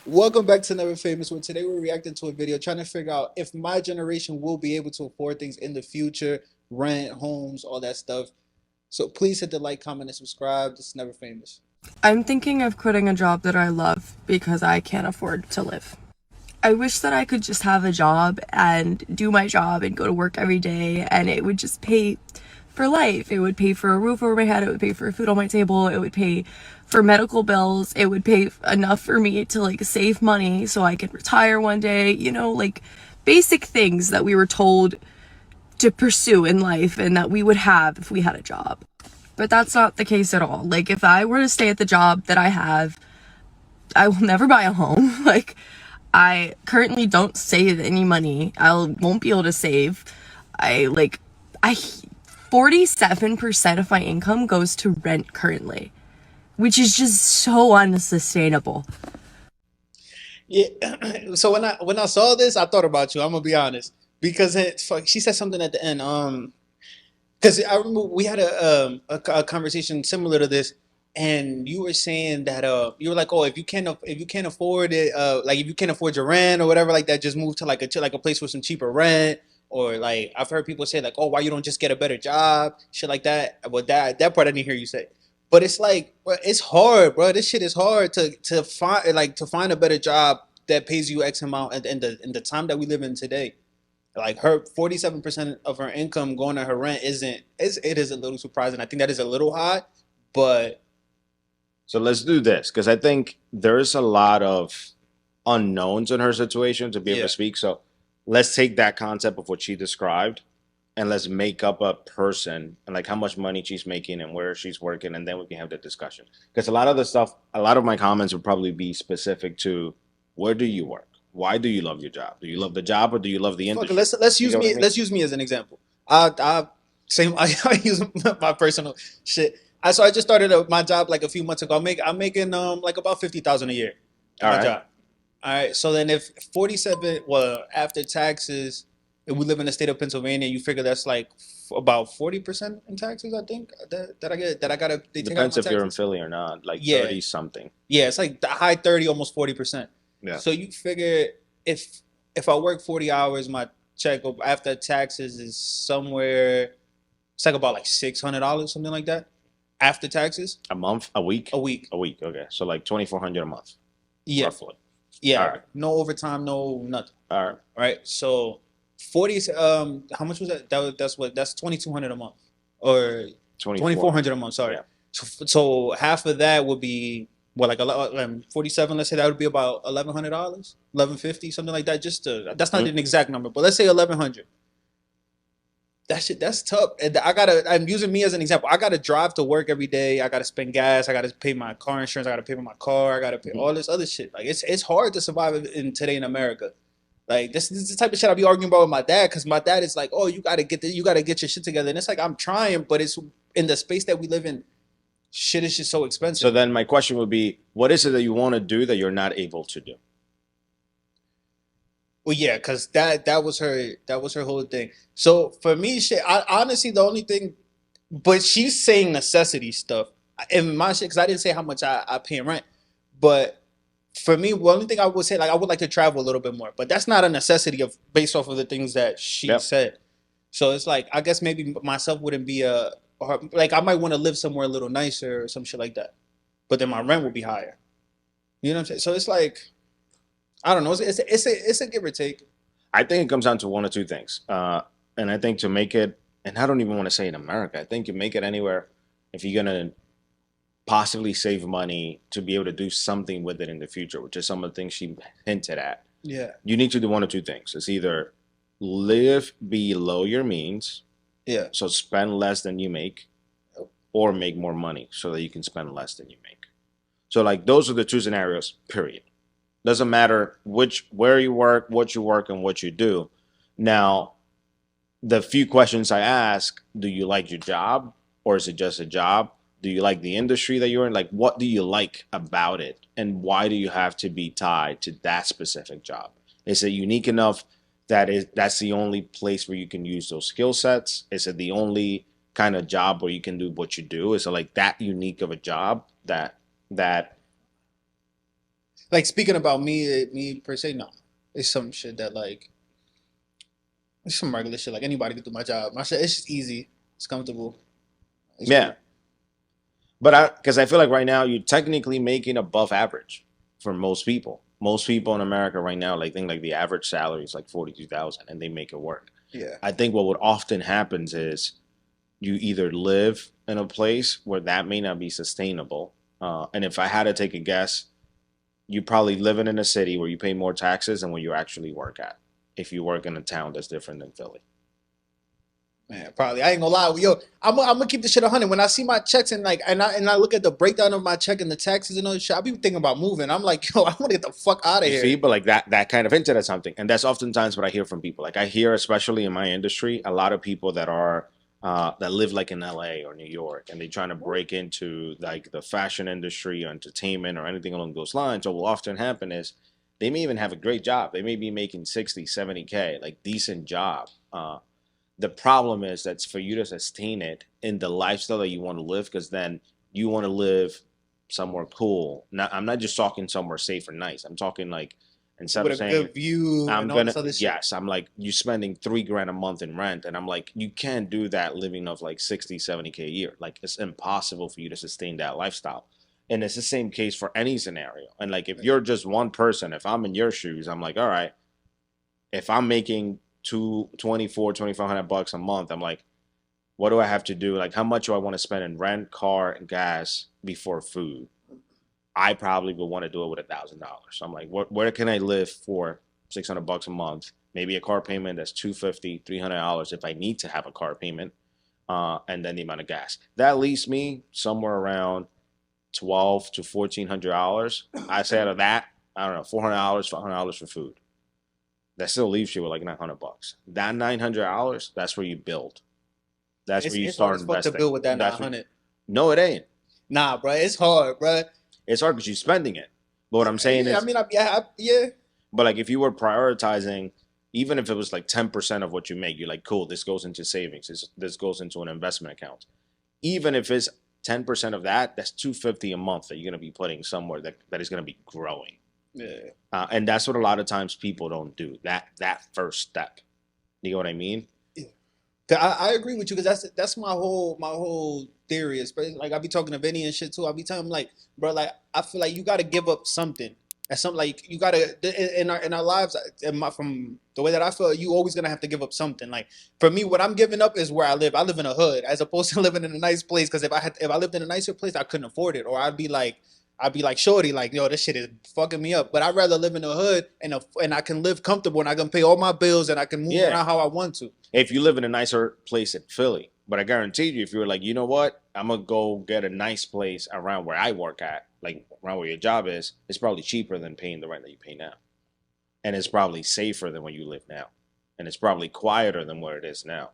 Welcome back to Never Famous, where today we're reacting to a video trying to figure out if my generation will be able to afford things in the future, rent, homes, all that stuff. So please hit the like, comment, and subscribe. This is Never Famous. I'm thinking of quitting a job that I love because I can't afford to live. I wish that I could just have a job and do my job and go to work every day and it would just pay for life. It would pay for a roof over my head, it would pay for food on my table, it would pay for medical bills, it would pay enough for me to save money so I could retire one day, basic things that we were told to pursue in life and that we would have if we had a job. But that's not the case at all. If I were to stay at the job that I have, I will never buy a home. I currently don't save any money. I won't be able to save. I 47% of my income goes to rent currently, which is just so unsustainable. Yeah. So when I saw this, I thought about you. I'm gonna be honest because she said something at the end. Because I remember we had a conversation similar to this, and you were saying that you were like, oh, if you can't afford it, like if you can't afford your rent or whatever like that, just move to like a place with some cheaper rent. Or like I've heard people say like, oh, why you don't just get a better job, shit like that. But that part I didn't hear you say. But it's like, bro, it's hard, bro. This shit is hard to find a better job that pays you X amount in the time that we live in today. Like her 47% of her income going to her rent it is a little surprising. I think that is a little high, but So let's do this because I think there's a lot of unknowns in her situation to be able yeah. to speak. So let's take that concept of what she described and let's make up a person and like how much money she's making and where she's working, and then we can have the discussion. Because a lot of my comments would probably be specific to where do you work? Why do you love your job? Do you love the job or do you love the Fuck it, industry? let's You use get what I me mean? let's use me as an example. I same I use my personal shit. I just started my job like a few months ago. I'm making like about 50,000 a year at All my right. job. All right. So then if 47, well, after taxes, if we live in the state of Pennsylvania, you figure that's like about 40% in taxes, I think, that they take out of Depends my if you're in taxes. Philly or not, like Yeah. 30 something. Yeah, it's like the high 30, almost 40%. Yeah. So you figure if if I work 40 hours, my check after taxes is somewhere, it's like about like $600, something like that, after taxes, A month, a week, a week. a week. Okay, so like 2,400 a month, Yeah. roughly. All Yeah. right, No overtime, no nothing. all right. Right. So 40, how much was that? That's 2,200 a month, or 24. 2,400 a month. Sorry. Yeah. So half of that would be what, like 47. Let's say that would be about $1,100, 1,150, something like that. That's not Mhm. an exact number, but let's say 1,100. That shit, that's tough. And I'm using me as an example. I gotta drive to work every day. I gotta spend gas. I gotta pay my car insurance. I gotta pay for my car. I gotta pay Mhm. all this other shit. Like it's hard to survive in today in America. Like this is the type of shit I be arguing about with my dad, because my dad is like, oh, you gotta get your shit together, and it's like I'm trying, but it's in the space that we live in. Shit is just so So expensive. then my question would be, what is it that you want to do that you're not able to do? Well, yeah, because that was her whole thing. So for me, shit, I honestly the only thing, but she's saying necessity stuff in my shit, because I didn't say how much I pay in rent, but for me, the only thing I would say, like, I would like to travel a little bit more, but that's not a necessity of based off of the things that she Yep. said. So it's like I guess maybe myself wouldn't be or like I might want to live somewhere a little nicer or some shit like that, but then my rent will be higher. You know what I'm saying? So it's like I don't know. It's a give or take. I think it comes down to one or two things. And I think to make it, and I don't even want to say in America, I think you make it anywhere if you're going to possibly save money to be able to do something with it in the future, which is some of the things she hinted at. Yeah. You need to do one or two things. It's either live below your means, Yeah. so spend less than you make, or make more money so that you can spend less than you make. So like those are the two scenarios, period. Doesn't matter where you work and what you do. Now, the few questions I ask, do you like your job or is it just a job? Do you like the industry that you're in? Like what do you like about it? And why do you have to be tied to that specific job? Is it unique enough that's the only place where you can use those skill sets? Is it the only kind of job where you can do what you do? Is it like that unique of a job that Like speaking about me per se, no, it's some shit that like it's some regular shit. Like anybody can do my job. My shit, it's just easy. It's comfortable. It's Yeah, cool. but because I feel like right now you're technically making above average for most people. Most people in America right now, like think like the average salary is like 42,000, and they make it work. Yeah. I think what would often happens is you either live in a place where that may not be sustainable, and if I had to take a guess, you probably living in a city where you pay more taxes than where you actually work at. If you work in a town that's different than Philly. Man, probably. I ain't gonna lie. Yo, I'm gonna keep the shit 100. When I see my checks and like, and I look at the breakdown of my check and the taxes and all this shit, I be thinking about moving. I'm like, yo, I want to get the fuck out of You here. see, but like that kind of hinted at something, and that's oftentimes what I hear from people. Like I hear, especially in my industry, a lot of people that are that live like in LA or New York, and they're trying to break into like the fashion industry or entertainment or anything along those lines. What will often happen is they may even have a great job. They may be making 60, 70K, like decent job. The problem is that's for you to sustain it in the lifestyle that you want to live, because then you want to live somewhere cool. Not, I'm not just talking somewhere safe or nice. I'm talking like instead With of a saying good view I'm and all gonna, this other shit. yes, I'm like you spending 3 grand a month in rent, and I'm like you can't do that living off like 60, 70K a year. Like it's impossible for you to sustain that lifestyle. And it's the same case for any scenario. And like if you're just one person, if I'm in your shoes, I'm like, all right, if I'm making 2, 24, 2,500 bucks a month, I'm like, what do I have to do? Like, how much do I want to spend in rent, car, and gas before food? I probably would want to do it with $1,000. I'm like, where can I live for 600 bucks a month? Maybe a car payment that's 250, $300 if I need to have a car payment, and then the amount of gas. That leaves me somewhere around 1,200 to $1,400. I say out of that, I don't know, $400, $500 for food. That still leaves you with like 900 bucks. That $900, that's where you build. That's where you It's hard start as fuck to investing. build with that That's what. 900. No, it ain't. Nah, bro, it's hard, bro. It's hard because you're spending it. But what I'm saying Yeah, I is, mean, yeah. but like if you were prioritizing, even if it was like 10% of what you make, you're like, cool, this goes into savings. This goes into an investment account. Even if it's 10% of that, that's 250 a month that you're gonna be putting somewhere that is gonna be growing. Yeah. And that's what a lot of times people don't do. That first step. You know what I mean? 'Cause I agree with you because that's my whole theory is like I be talking to Vinny and shit too. I be telling him like, bro, like I feel like you got to give up something. That's something like you got to in our lives. From the way that I feel, you always gonna have to give up something. Like for me, what I'm giving up is where I live. I live in a hood as opposed to living in a nice place. Because if I lived in a nicer place, I couldn't afford it, or I'd be like shorty, like yo, this shit is fucking me up. But I'd rather live in the hood and I can live comfortable and I can pay all my bills and I can move Yeah. around how I want to. If you live in a nicer place in Philly. But I guarantee you, if you were like, you know what, I'm gonna go get a nice place around where I work at, like around where your job is, it's probably cheaper than paying the rent that you pay now, and it's probably safer than where you live now, and it's probably quieter than where it is now.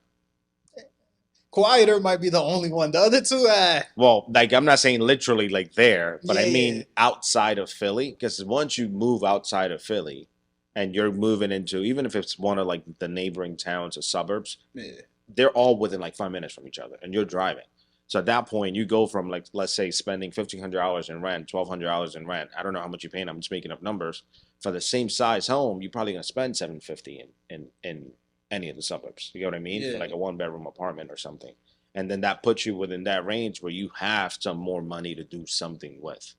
Quieter might be the only one. The other two, Well, like I'm not saying literally like there, but I yeah, mean yeah, outside of Philly, because once you move outside of Philly, and you're moving into even if it's one of like the neighboring towns or suburbs, yeah. they're all within like 5 minutes from each other, and you're driving. So at that point, you go from like let's say spending $1,500 in rent, $1,200 in rent. I don't know how much you're paying. I'm just making up numbers. For the same size home, you're probably gonna spend 750 in any of the suburbs. You know what I mean? For Yeah. like a 1 bedroom apartment or something, and then that puts you within that range where you have some more money to do something with.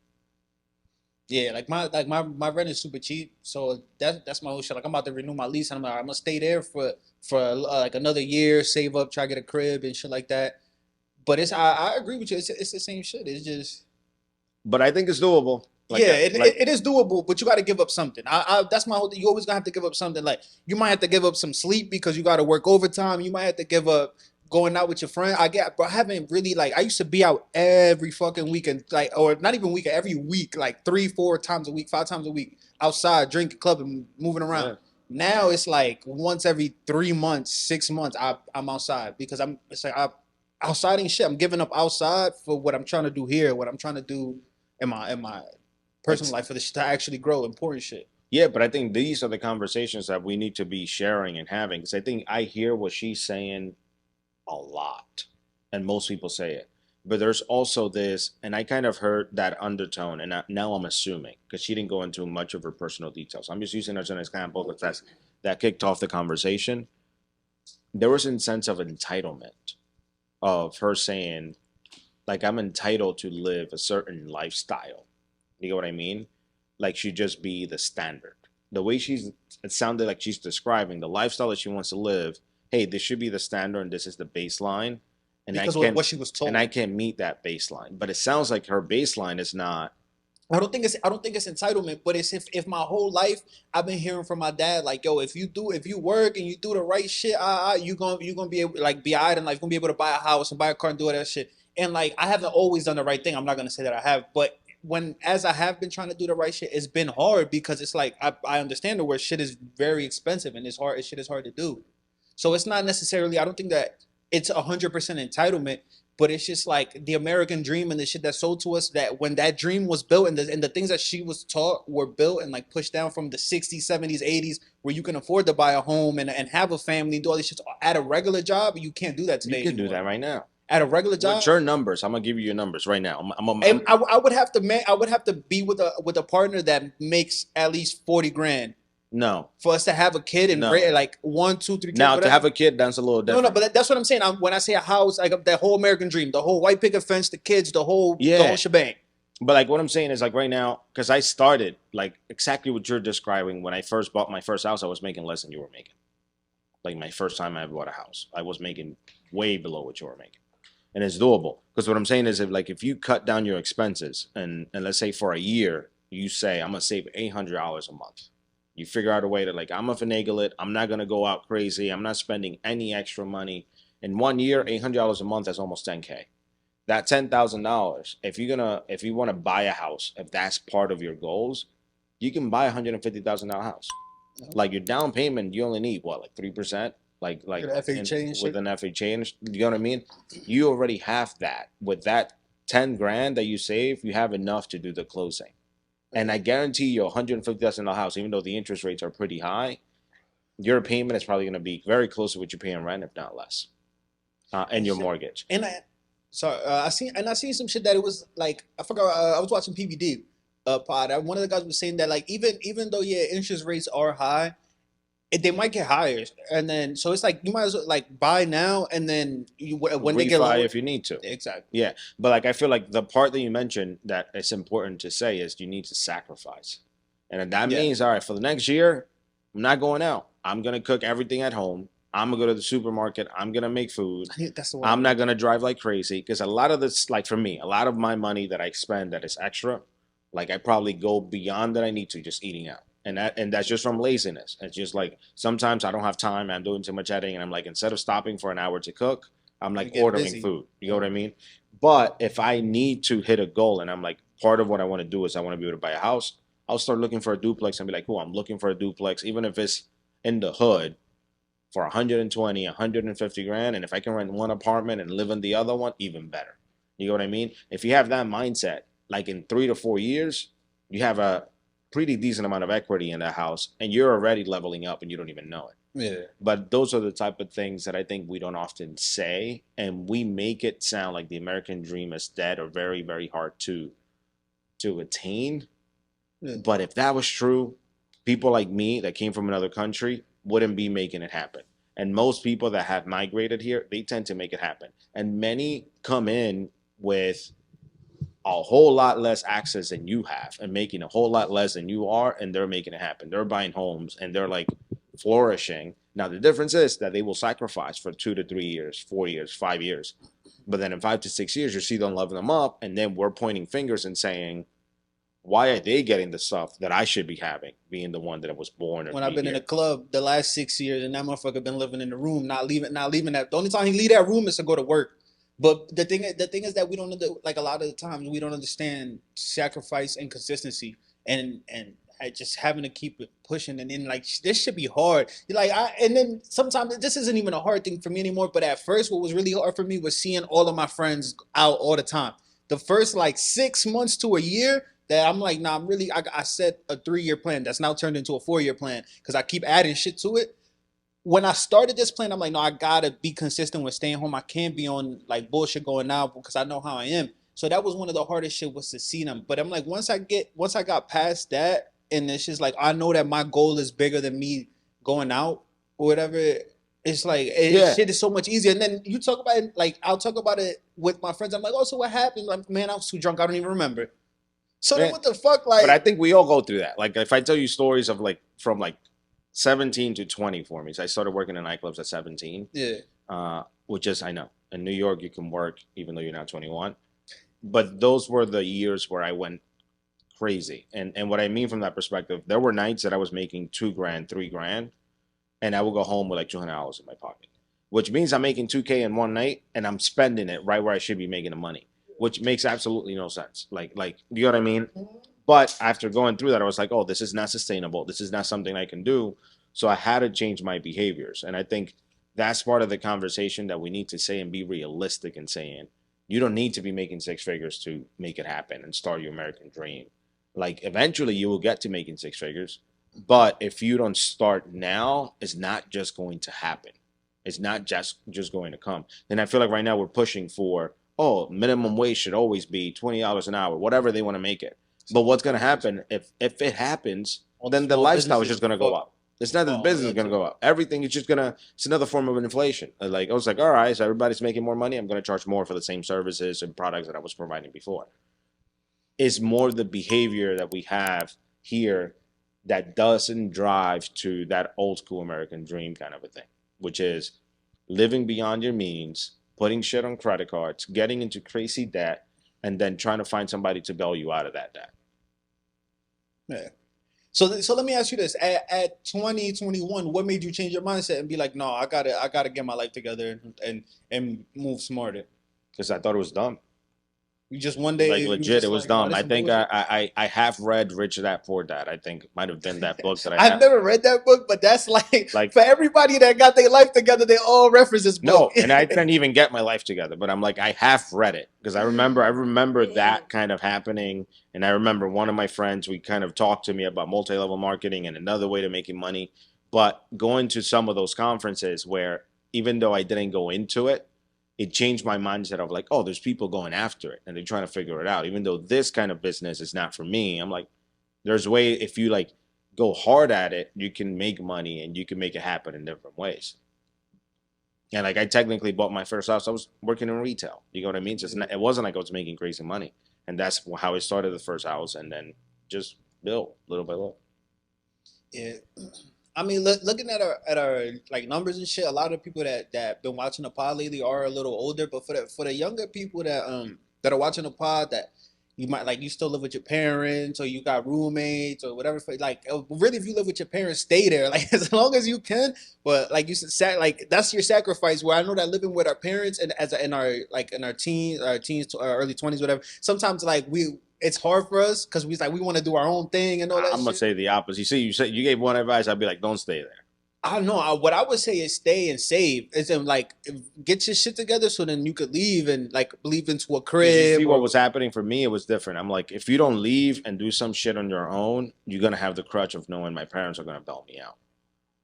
Yeah, like my rent is super cheap, so that's my whole shit. Like I'm about to renew my lease, and I'm gonna stay there for like another year, save up, try to get a crib and shit like that. But I agree with you. It's the same shit. It's just But I think it's doable. Like yeah, that. it is doable, but you got to give up something. That's my whole thing. You always gonna have to give up something. Like you might have to give up some sleep because you got to work overtime. You might have to give up going out with your friend. But I haven't really like I used to be out every fucking weekend, like or not even weekend, every week, like 3, 4 times a week, 5 times a week, outside, drinking, clubbing, moving around. Yeah. Now it's like once every 3 months, 6 months, I'm outside because it's like I outside ain't shit. I'm giving up outside for what I'm trying to do here, what I'm trying to do in my personal life for this to actually grow important shit. Yeah, but I think these are the conversations that we need to be sharing and having, because I think I hear what she's saying a lot, and most people say it. But there's also this, and I kind of heard that undertone, and now I'm assuming because she didn't go into much of her personal details. I'm just using her as an example because that kicked off the conversation. There was a sense of entitlement of her saying, like, I'm entitled to live a certain lifestyle. You get what I mean? Like, she just be the standard. The way it sounded like she's describing the lifestyle that she wants to live. Hey, this should be the standard, and this is the baseline, and because what she was told. I can't meet that baseline. But it sounds like her baseline is not. I don't think it's entitlement, but it's if my whole life I've been hearing from my dad like, yo, if you work and you do the right shit, you gonna be able like be alright in life, gonna be able to buy a house and buy a car and do all that shit. And like I haven't always done the right thing. I'm not gonna say that I have, but when as I have been trying to do the right shit, it's been hard because it's like I understand the word shit is very expensive and it's hard. Shit is hard to do. So it's not necessarily. I don't think that it's 100% entitlement, but it's just like the American dream and the shit that's sold to us that when that dream was built and the things that she was taught were built and like pushed down from the 60s, 70s, 80s, where you can afford to buy a home and have a family and do all these shit at a regular job, you can't do that today. You can do that right now. At a regular job. What's your numbers? I'm gonna give you your numbers right now. I would have to be with a partner that makes at least 40 grand. No. For us to have a kid and like 1, 2, 3 kids. Now to have a kid, that's a little different. No, but that's what I'm saying. When I say a house, like that whole American dream, the whole white picket fence, the kids, the whole shebang. But like what I'm saying is like right now, because I started like exactly what you're describing. When I first bought my first house, I was making less than you were making. Like my first time I ever bought a house, I was making way below what you were making. And it's doable. Because what I'm saying is if you cut down your expenses and let's say for a year, you say I'm gonna save $800 a month. You figure out a way to like, I'm gonna finagle it. I'm not gonna go out crazy. I'm not spending any extra money. In 1 year, $800 a month is almost $10K. That $10,000, if you want to buy a house, if that's part of your goals, you can buy $150,000 house. Like your down payment, you only need what, like 3%, like FHA with an FHA, you know what I mean? You already have that. With that 10 grand that you save, you have enough to do the closing. And I guarantee you, $150,000 house, even though the interest rates are pretty high, your payment is probably going to be very close to what you pay in rent, if not less, and your mortgage. And I seen some shit that it was like I forgot. I was watching PVD pod. One of the guys was saying that like even though interest rates are high, they might get higher, and then so it's like you might as well like buy now and then when they get lower if you need to. Exactly. Yeah, but like I feel like the part that you mentioned that it's important to say is you need to sacrifice, and that means all right for the next year, I'm not going out. I'm gonna cook everything at home. I'm gonna go to the supermarket. I'm gonna make food. I'm not gonna drive like crazy because a lot of this, like for me, a lot of my money that I spend that is extra, like I probably go beyond that I need to just eating out. And that's just from laziness. It's just like sometimes I don't have time. I'm doing too much editing, and I'm like instead of stopping for an hour to cook, I'm like ordering food. You know what I mean? But if I need to hit a goal, and I'm like part of what I want to do is I want to be able to buy a house, I'll start looking for a duplex and be like, oh, I'm looking for a duplex, even if it's in the hood for 120, 150 grand. And if I can rent one apartment and live in the other one, even better. You know what I mean? If you have that mindset, like in 3 to 4 years, you have a pretty decent amount of equity in that house and you're already leveling up and you don't even know it. Yeah. But those are the type of things that I think we don't often say, and we make it sound like the American dream is dead or very, very hard to attain. Yeah. But if that was true, people like me that came from another country wouldn't be making it happen. And most people that have migrated here, they tend to make it happen. And many come in with a whole lot less access than you have and making a whole lot less than you are, and they're making it happen. They're buying homes and they're like flourishing. Now, the difference is that they will sacrifice for 2 to 3 years, 4 years, 5 years. But then in 5 to 6 years, you see them leveling them up, and then we're pointing fingers and saying, why are they getting the stuff that I should be having, being the one that was born? When I've been in a club the last 6 years, and that motherfucker been living in the room, not leaving that. The only time he leave that room is to go to work. But the thing is that we don't like a lot of the times we don't understand sacrifice and consistency, and just having to keep it pushing. And then like this should be hard. And then sometimes this isn't even a hard thing for me anymore. But at first, what was really hard for me was seeing all of my friends out all the time. The first like 6 months to a year. That I'm like, nah, I set a 3-year plan that's now turned into a 4-year plan because I keep adding shit to it. when I started this plan, I'm like, no, I gotta be consistent with staying home. I can't be on like bullshit going out because I know how I am. So that was one of the hardest shit was to see them. But I'm like, once I got past that, and it's just like I know that my goal is bigger than me going out or whatever. It's like Yeah. shit is so much easier. And then you talk about it, like I'll talk about it with my friends. I'm like, oh, so what happened? Like, man, I was too drunk. I don't even remember. So then Yeah. what the fuck? But I Like, think we all go through that. Like if I tell you stories of like from like 17 to 20 for me. So I started working in nightclubs at 17. yeah, Which is I know in New York you can work even though you're not 21. But those were the years where I went crazy. And what I mean from that perspective, there were nights that I was making 2 grand, 3 grand, and I would go home with like $200 in my pocket, which means I'm making 2K in one night and I'm spending it right where I should be making the money, which makes absolutely no sense. Like, you know what I mean? But after going through that, I was like, oh, this is not sustainable. This is not something I can do. So I had to change my behaviors. And I think that's part of the conversation that we need to say and be realistic in saying, you don't need to be making 6 figures to make it happen and start your American dream. Like eventually you will get to making 6 figures. But if you don't start now, it's not just going to happen. It's not just going to come. And I feel like right now we're pushing for, oh, minimum wage should always be $20 an hour, whatever they want to make it. But what's going to happen if it happens, then the small lifestyle is businesses just going to go fuck. up. It's not that the Oh, business is that going to too. go up. Everything is just going to, it's another form of inflation. Like, I was like, all right, so everybody's making more money. I'm going to charge more for the same services and products that I was providing before. It's more the behavior that we have here that doesn't drive to that old school American dream kind of a thing, which is living beyond your means, putting shit on credit cards, getting into crazy debt, and then trying to find somebody to bail you out of that debt. Yeah. So let me ask you this: at 2021, what made you change your mindset and be like, no, I gotta get my life together and move smarter? Because I thought it was dumb. You just one Like day you was legit, it just was like, no, dumb. this I some think bullshit. I have read Rich Dad Poor Dad. I think might have been that book that I I've have. never read that book, but that's like Like for everybody that got their life together, they all reference this book. no, and I didn't even get my life together. But I'm like, I have read it because I remember that kind of happening, and I remember one of my friends. We kind of talked to me about multi-level marketing and another way to making money. But going to some of those conferences where even though I didn't go into it, it changed my mindset of like, oh, there's people going after it and they're trying to figure it out. Even though this kind of business is not for me, I'm like, there's a way if you like go hard at it, you can make money and you can make it happen in different ways. And like I technically bought my first house. I was working in retail. You know what I mean? Just it wasn't like I was making crazy money, and that's how I started the first house, and then just built little by little. Yeah. I mean, looking at our like numbers and shit, a lot of people that been watching the pod lately are a little older. But for the younger people that are watching the pod, that you might like, you still live with your parents or you got roommates or whatever. Like, really, if you live with your parents, stay there like as long as you can. But like you said, like that's your sacrifice. Where I know that living with our parents and in our like in our teens, to our early 20s, whatever. Sometimes like it's hard for us because we want to do our own thing and all that I'm gonna shit. say the opposite. You see, you said you gave one advice. I'd be like, don't stay there. I don't know. What I would say is stay and save. Is in like get your shit together so then you could leave and like leave into a Because you see crib what or was happening for me, it was different. I'm like, if you don't leave and do some shit on your own, you're gonna have the crutch of knowing my parents are gonna bail me out.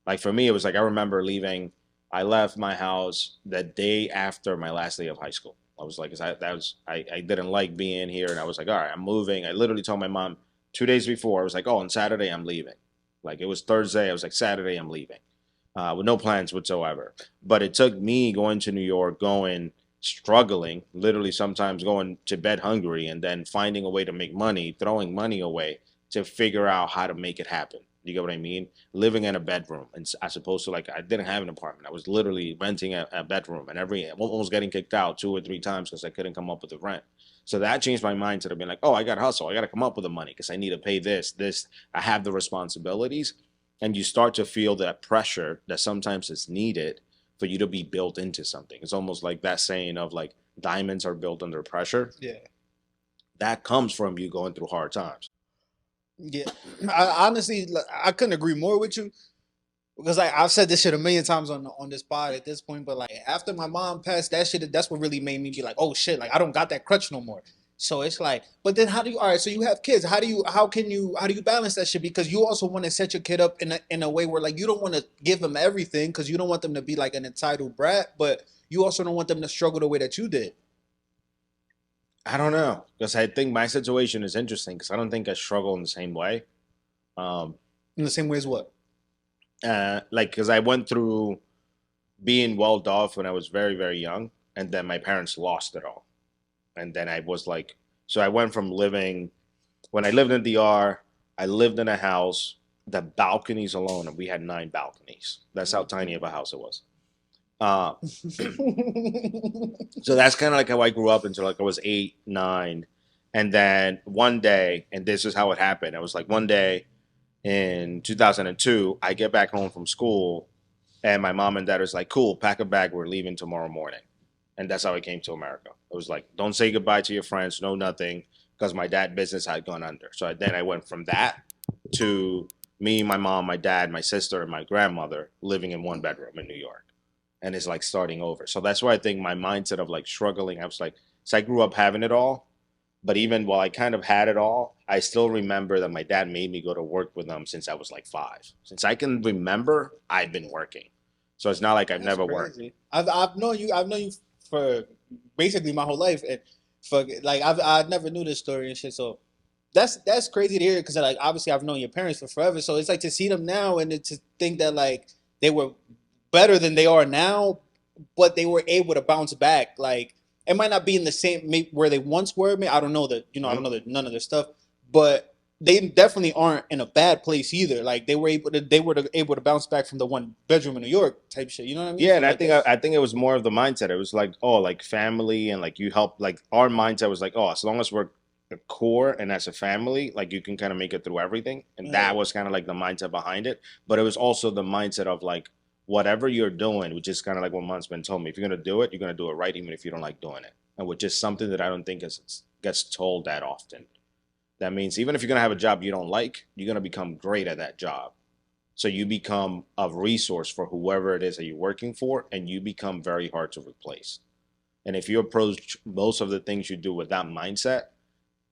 Like for me, it was like I remember leaving. I left my house the day after my last day of high school. I was like, 'cause I didn't like being here, and I was like, all right, I'm moving. I literally told my mom 2 days before. I was like, oh, on Saturday I'm leaving. Like it was Thursday. I was like, Saturday I'm leaving, with no plans whatsoever. But it took me going to New York, going struggling, literally sometimes going to bed hungry, and then finding a way to make money, throwing money away to figure out how to make it happen. You get what I mean? Living in a bedroom, and as opposed to like I didn't have an apartment. I was literally renting a bedroom, and almost getting kicked out 2 or 3 times because I couldn't come up with the rent. So that changed my mindset of being like, oh, I got to hustle. I got to come up with the money because I need to pay this. I have the responsibilities, and you start to feel that pressure that sometimes is needed for you to be built into something. It's almost like that saying of like diamonds are built under pressure. yeah. That comes from you going through hard times. Yeah, I honestly, like, I couldn't agree more with you because I've said this shit a million times on this pod at this point. But like after my mom passed, that shit, that's what really made me be like, oh shit, like I don't got that crutch no more. So it's like, but then how do you? All right, so you have kids. How do you balance that shit? Because you also want to set your kid up in a way where like you don't want to give them everything because you don't want them to be like an entitled brat, but you also don't want them to struggle the way that you did. I don't know because I think my situation is interesting because I don't think I struggle in the same way. Um, In the same way as what? like because I went through being walled off when I was very very young, and then my parents lost it all, and then I was like, so I went from living when I lived in DR, I lived in a house. The balconies alone, and we had 9 balconies. That's how tiny of a house it was. Uh, so that's kind of like how I grew up until like I was 8, 9, and then one day, and this is how it happened. It was like one day in 2002, I get back home from school, and my mom and dad was like, "Cool, pack a bag. We're leaving tomorrow morning." And that's how I came to America. It was like, "Don't say goodbye to your friends, no nothing," because my dad' business had gone under. So then I went from that to me, my mom, my dad, my sister, and my grandmother living in one bedroom in New York, and it's like starting over. So that's why I think my mindset of like struggling, I was like, so I grew up having it all, but even while I kind of had it all, I still remember that my dad made me go to work with them since I was like 5. Since I can remember, I've been working. So it's not like I've That's never worked. crazy. I've known you for basically my whole life, and for like I never knew this story and shit. So that's crazy to hear because like obviously I've known your parents for forever. So it's like to see them now and to think that like they were better than they are now, but they were able to bounce back. Like it might not be in the same where they once were. I don't know that I don't Mhm. know that none of their stuff, but they definitely aren't in a bad place either. Like they were able to bounce back from the one bedroom in New York type shit. You know what I mean? Yeah, So and I like think that's I think it was more of the mindset. It was like, oh, like family and like you help. Like our mindset was like, oh, as long as we're a core and as a family, like you can kind of make it through everything. And yeah. that was kind of like the mindset behind it. But it was also the mindset of like whatever you're doing, which is kind of like what Mom's been told me. If you're gonna do it, you're gonna do it right, even if you don't like doing it. And which is something that I don't think is gets told that often. That means even if you're gonna have a job you don't like, you're gonna become great at that job. So you become a resource for whoever it is that you're working for, and you become very hard to replace. And if you approach most of the things you do with that mindset,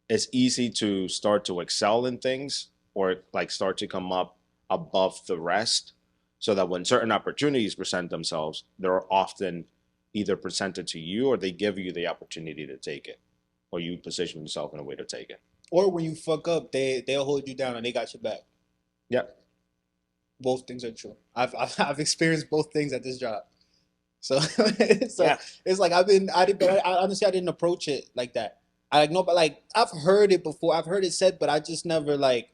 it's easy to start to excel in things or like start to come up above the rest so that when certain opportunities present themselves, they're often either presented to you or they give you the opportunity to take it or you position yourself in a way to take it. Or when you fuck up, they'll hold you down and they got your back. Yep. Both things are true. I've experienced both things at this job. So so Yeah. it's like but I honestly I didn't approach it like that. I like no, but like I've heard it before. I've heard it said, but I just never like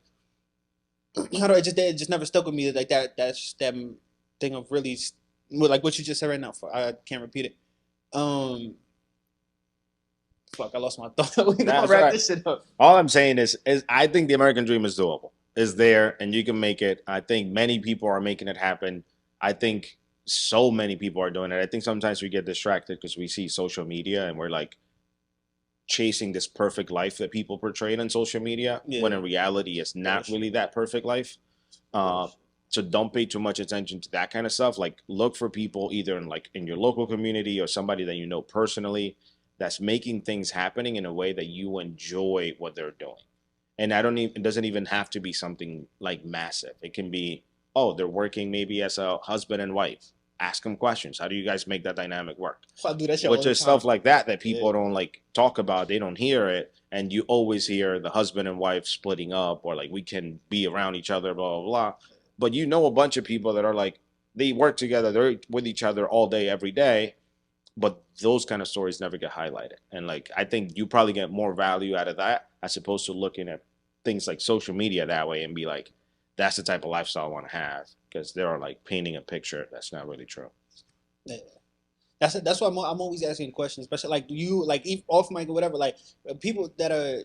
how do I just it just never stuck with me like that. That's that thing of really well, like what you just said right now. I can't repeat it. Um, fuck, I lost my thought. We gonna That's all wrap right. this shit up. All I'm saying is I think the American dream is doable. Is there and you can make it. I think many people are making it happen. I think so many people are doing it. I think sometimes we get distracted because we see social media and we're like chasing this perfect life that people portray on social media when Yeah, in reality it's not bullshit, really that perfect life. Uh, bullshit. so don't pay too much attention to that kind of stuff. Like look for people either in like in your local community or somebody that you know personally that's making things happening in a way that you enjoy what they're doing. And I don't even it doesn't even have to be something like massive. It can be, oh, they're working maybe as a husband and wife. Ask them questions. How do you guys make that dynamic work? I do that shit all Which the is stuff time. like that that Yeah. people don't like talk about. They don't hear it, and you always hear the husband and wife splitting up, or like we can be around each other, blah blah blah. But you know a bunch of people that are like they work together, they're with each other all day, every day, but those kind of stories never get highlighted. And like I think you probably get more value out of that as opposed to looking at things like social media that way and be like, that's the type of lifestyle I want to have because they're like painting a picture that's not really true. Yeah. That's why I'm always asking questions, especially like do you like off mic or whatever, like people that are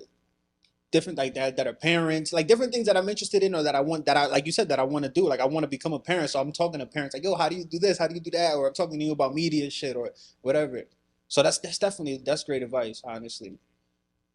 different like that are parents, like different things that I'm interested in or that I want that I like you said that I want to do. Like I want to become a parent, so I'm talking to parents like, yo, how do you do this? How do you do that? Or I'm talking to you about media shit or whatever. So that's definitely that's great advice, honestly.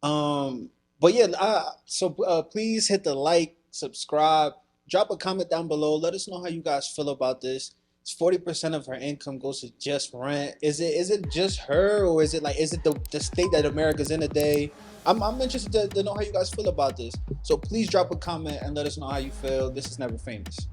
But yeah, so please hit the like, subscribe, drop a comment down below. Let us know how you guys feel about this. 40% of her income goes to just rent. Is it just her, or is it the state that America's in today? I'm interested to know how you guys feel about this. So please drop a comment and let us know how you feel. This is Never Famous.